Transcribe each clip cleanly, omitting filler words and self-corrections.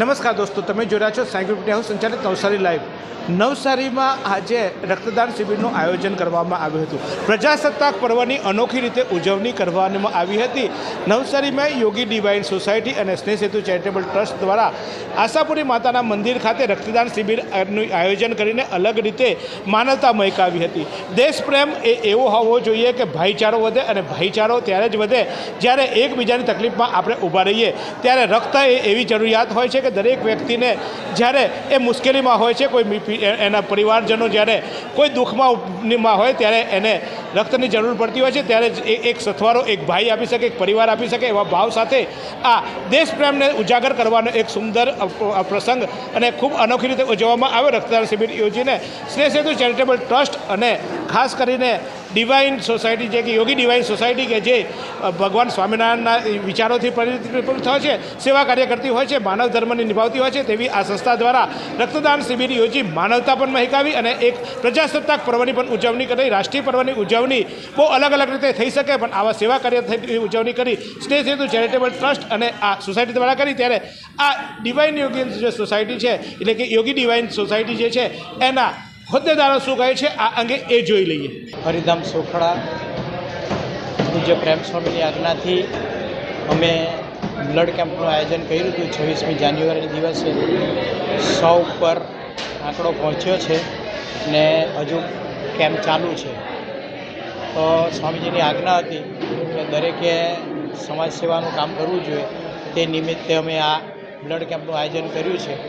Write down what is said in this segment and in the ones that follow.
નમસ્કાર દોસ્તો, તમે જોઈ રહ્યા છો સાઈ ગ્રુપ મીડિયા હાઉસ સંચાલિત નવસારી લાઈવ. નવસારીમાં આજે રક્તદાન શિબિરનું આયોજન કરવામાં આવ્યું હતું. પ્રજાસત્તાક પર્વની અનોખી રીતે ઉજવણી કરવામાં આવી હતી. નવસારીમાં યોગી ડિવાઇન સોસાયટી અને સ્નેહ સેતુ ચેરિટેબલ ટ્રસ્ટ દ્વારા આશાપુરી માતાના મંદિર ખાતે રક્તદાન શિબિરનું આયોજન કરીને અલગ રીતે માનવતા મહેકાવી હતી. દેશપ્રેમ એ એવો હોવો જોઈએ કે ભાઈચારો વધે, અને ભાઈચારો ત્યારે જ વધે જ્યારે એકબીજાની તકલીફમાં આપણે ઊભા રહીએ. ત્યારે રક્ત એ એવી જરૂરિયાત હોય છે કે દરેક વ્યક્તિને જ્યારે એ મુશ્કેલીમાં હોય છે, કોઈ એના પરિવારજનો જ્યારે કોઈ દુઃખમાં હોય ત્યારે એને રક્તની જરૂર પડતી હોય છે. ત્યારે જ એક સથવારો એક ભાઈ આપી શકે, એક પરિવાર આપી શકે, એવા ભાવ સાથે આ દેશપ્રેમને ઉજાગર કરવાનો એક સુંદર પ્રસંગ અને ખૂબ અનોખી રીતે ઉજવવામાં આવ્યો. રક્તદાન શિબિર યોજીને સ્નેહ સેતુ ચેરિટેબલ ટ્રસ્ટ અને ખાસ કરીને ડિવાઇન સોસાયટી, જે કે યોગી ડિવાઇન સોસાયટી, કે જે ભગવાન સ્વામિનારાયણના વિચારોથી પરિપૂર્ણ હોય છે, સેવા કાર્ય કરતી હોય છે, માનવ ધર્મને નિભાવતી હોય છે, તેવી આ સંસ્થા દ્વારા રક્તદાન શિબિર યોજી માનવતા પણ મહેકાવી અને એક પ્રજાસત્તાક પર્વની પણ ઉજવણી કરી. રાષ્ટ્રીય પર્વની ઉજવણી બહુ અલગ અલગ રીતે થઈ શકે, પણ આવા સેવા કાર્ય ઉજવણી કરી સ્નેહ સેતુ ચેરિટેબલ ટ્રસ્ટ અને આ સોસાયટી દ્વારા કરી. ત્યારે આ ડિવાઇન યોગી જે સોસાયટી છે, એટલે કે યોગી ડિવાઇન સોસાયટી જે છે, એના હોદ્દેદારો શું કહે છે આ અંગે એ જોઈ લઈએ. હરિધામ સોખડા પૂજ્ય પ્રેમ સ્વામીની આજ્ઞાથી અમે બ્લડ કેમ્પનું આયોજન કર્યું હતું. 26મી જાન્યુઆરી દિવસે 100 ઉપર આંકડો પહોંચ્યો છે ને હજુ કેમ્પ ચાલુ છે. તો સ્વામીજીની આજ્ઞા હતી કે દરેકે સમાજ સેવાનું કામ કરવું જોઈએ. તે નિમિત્તે અમે આ બ્લડ કેમ્પનું આયોજન કર્યું છે.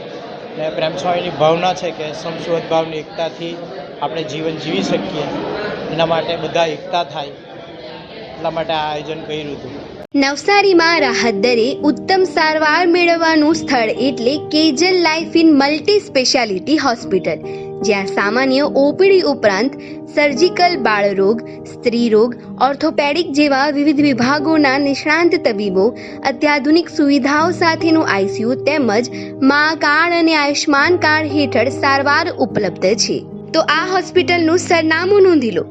ને પ્રેમ સ્વામીની ભાવના છે કે સમસુહદભાવની એકતાથી આપણે જીવન જીવી શકીએ, એના માટે બધા એકતા થાય, એટલા માટે આ આયોજન કર્યું હતું. નવસારીમાં રાહત દરે ઉત્તમ સારવાર મેળવવાનું સ્થળ એટલે Kejal life in multi speciality hospital, જ્યાં સામાન્ય ઓપીડી ઉપરાંત સર્જિકલ, બાળરોગ, સ્ત્રી રોગ, ઓર્થોપેડિક જેવા વિવિધ વિભાગોના નિષ્ણાંત તબીબો, અત્યાધુનિક સુવિધાઓ સાથેનું આઈસીયુ તેમજ મા કાર્ડ અને આયુષ્માન કાર્ડ હેઠળ સારવાર ઉપલબ્ધ છે. તો આ હોસ્પિટલનું સરનામું નોંધી લો.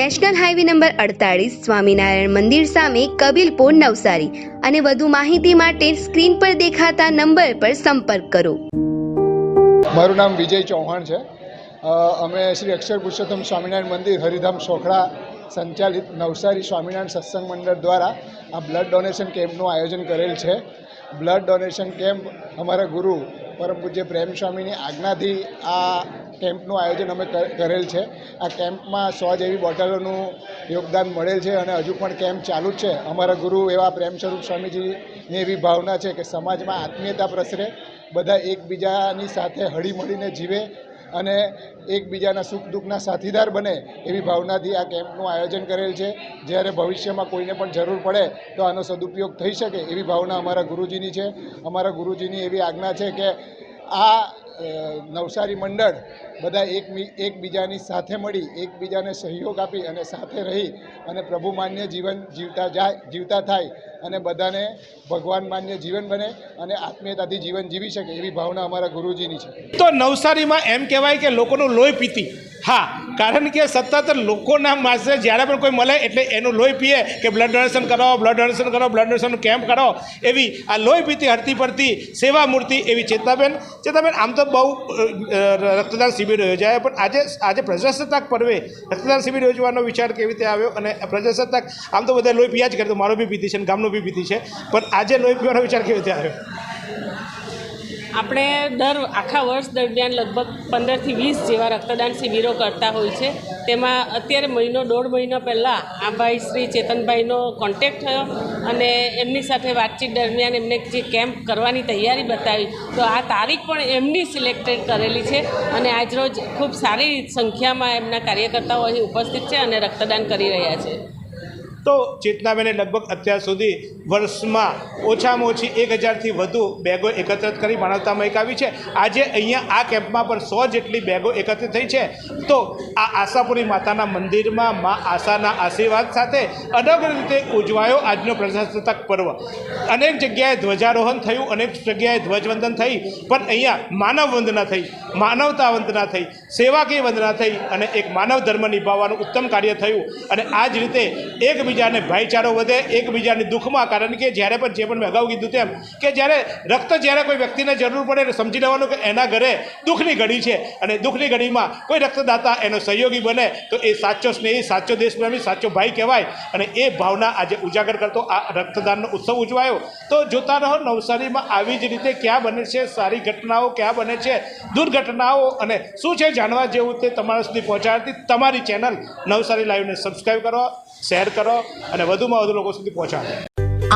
નેશનલ હાઈવે નંબર 48, સ્વામિનારાયણ મંદિર સામે, કબીલપુર, નવસારી. અને વધુ માહિતી માટે સ્ક્રીન પર દેખાતા નંબર પર સંપર્ક કરો. મારું નામ વિજય ચૌહાણ છે. અમે શ્રી અક્ષર પુરુષોત્તમ સ્વામિનારાયણ મંદિર હરિધામ સોખડા સંચાલિત નવસારી સ્વામિનારાયણ સત્સંગ મંડળ દ્વારા આ બ્લડ ડોનેશન કેમ્પનું આયોજન કરેલ છે. બ્લડ ડોનેશન કેમ્પ અમારા ગુરુ પરમ પૂજ્ય પ્રેમ સ્વામીની આજ્ઞાથી આ કેમ્પનું આયોજન અમે કરેલ છે. આ કેમ્પમાં 100 જેવી બોટલોનું યોગદાન મળેલ છે અને હજુ પણ કેમ્પ ચાલુ જ છે. અમારા ગુરુ એવા પ્રેમ સ્વરૂપ સ્વામીજીની એવી ભાવના છે કે સમાજમાં આત્મીયતા પ્રસરે, બધા એકબીજાની સાથે હળીમળીને જીવે અને એકબીજાના સુખ દુઃખના સાથીદાર બને, એવી ભાવનાથી આ કેમ્પનું આયોજન કરેલ છે. જ્યારે ભવિષ્યમાં કોઈને પણ જરૂર પડે તો આનો સદુપયોગ થઈ શકે એવી ભાવના અમારા ગુરુજીની છે. અમારા ગુરુજીની એવી આજ્ઞા છે કે આ નવસારી મંડળ બધા એકબીજાની સાથે મળી, એકબીજાને સહયોગ આપી અને સાથે રહી અને પ્રભુ માન્ય જીવન જીવતા થાય અને બધાને ભગવાન માન્ય જીવન બને અને આત્મીયતાથી જીવન જીવી શકે એવી ભાવના અમારા ગુરુજીની છે. તો નવસારીમાં એમ કહેવાય કે લોકોનું લોહી પીતી, હા, કારણ કે સતત લોકોના માસે જ્યારે પણ કોઈ મળે એટલે એનું લોહી પીએ કે બ્લડ ડોનેશન કરો, બ્લડ ડોનેશન કરો, બ્લડ ડોનેશન કેમ્પ કરો. એવી આ લોહી પીતી, હરતી પડતી સેવા મૂર્તિ એવી ચેતનાબેન, આમ તો બહુ રક્તદાન શિબિર યોજાય, પણ આજે પ્રજાસત્તાક પર્વે રક્તદાન શિબિર યોજવાનો વિચાર કેવી રીતે આવ્યો? અને પ્રજાસત્તાક આમ તો બધા લોહી પીયા જ કરે, તો મારો બી પીતી છે અને ગામનો બી પીતી છે, પણ આજે લોહી પીવાનો વિચાર કેવી રીતે આવ્યો? આપણે આખા વર્ષ દરમિયાન લગભગ 15 થી 20 જેવા રક્તદાન શિબિરો કરતા હોય છે. તેમાં અત્યારે 1.5 મહિનો પહેલાં આ ભાઈ શ્રી ચેતનભાઈનો કોન્ટેક્ટ થયો અને એમની સાથે વાતચીત દરમિયાન એમને જે કેમ્પ કરવાની તૈયારી બતાવી, તો આ તારીખ પણ એમની સિલેક્ટેડ કરેલી છે અને આજરોજ ખૂબ સારી સંખ્યામાં એમના કાર્યકર્તાઓ અહીં ઉપસ્થિત છે અને રક્તદાન કરી રહ્યા છે. તો ચેતનાબેને લગભગ અત્યાર સુધી વર્ષમાં ઓછામાં ઓછી 1000થી વધુ બેગો એકત્રિત કરી માનવતા મહેકાવી છે. આજે અહીંયા આ કેમ્પમાં પણ 100 જેટલી બેગો એકત્રિત થઈ છે. તો આ આશાપુરી માતાના મંદિરમાં મા આશાના આશીર્વાદ સાથે અલગ રીતે ઉજવાયો આજનો પ્રજાસત્તાક પર્વ. અનેક જગ્યાએ ધ્વજારોહણ થયું, અનેક જગ્યાએ ધ્વજવંદન થઈ, પણ અહીંયા માનવ વંદના થઈ, માનવતા વંદના થઈ. સેવાકીય વંદના થઈ અને એક માનવ ધર્મ નિભાવવાનું ઉત્તમ કાર્ય થયું. અને આ જ રીતે એકબીજાને ભાઈચારો વધે, એકબીજાની દુઃખમાં, કારણ કે જ્યારે પણ જે પણ મેં અગાઉ કીધું તેમ કે જ્યારે કોઈ વ્યક્તિને જરૂર પડે એટલે સમજી લેવાનું કે એના ઘરે દુઃખની ઘડી છે અને દુઃખની ઘડીમાં કોઈ રક્તદાતા એનો સહયોગી બને તો એ સાચો સ્નેહી, સાચો દેશપ્રેમી, સાચો ભાઈ કહેવાય. અને એ ભાવના આજે ઉજાગર કરતો આ રક્તદાનનો ઉત્સવ ઉજવાયો. તો જોતા રહો નવસારીમાં આવી જ રીતે ક્યાં બને છે સારી ઘટનાઓ, ક્યાં બને છે દુર્ઘટનાઓ અને શું છે જાણવા જેવું તે તમારા સુધી પહોંચાડતી તમારી ચેનલ નવસારી લાઈવને સબસ્ક્રાઈબ કરો, શેર કરો અને વધુમાં વધુ લોકો સુધી પહોંચાડો.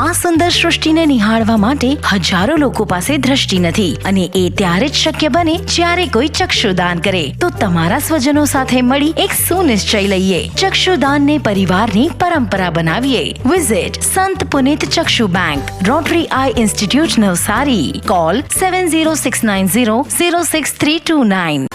આ સુંદર સૃષ્ટિને નિહાળવા માટે હજારો લોકો પાસે દ્રષ્ટિ નથી અને એ ત્યારે જ શક્ય બને જ્યારે કોઈ ચક્ષુદાન કરે. તો તમારા સ્વજનો સાથે મળી એક સુનિશ્ચય લઈએ, ચક્ષુદાનને પરિવારની પરંપરા બનાવીએ. Visit Sant Punit Chakshu bank, Rotary eye institute Navsari. Call 7069006329.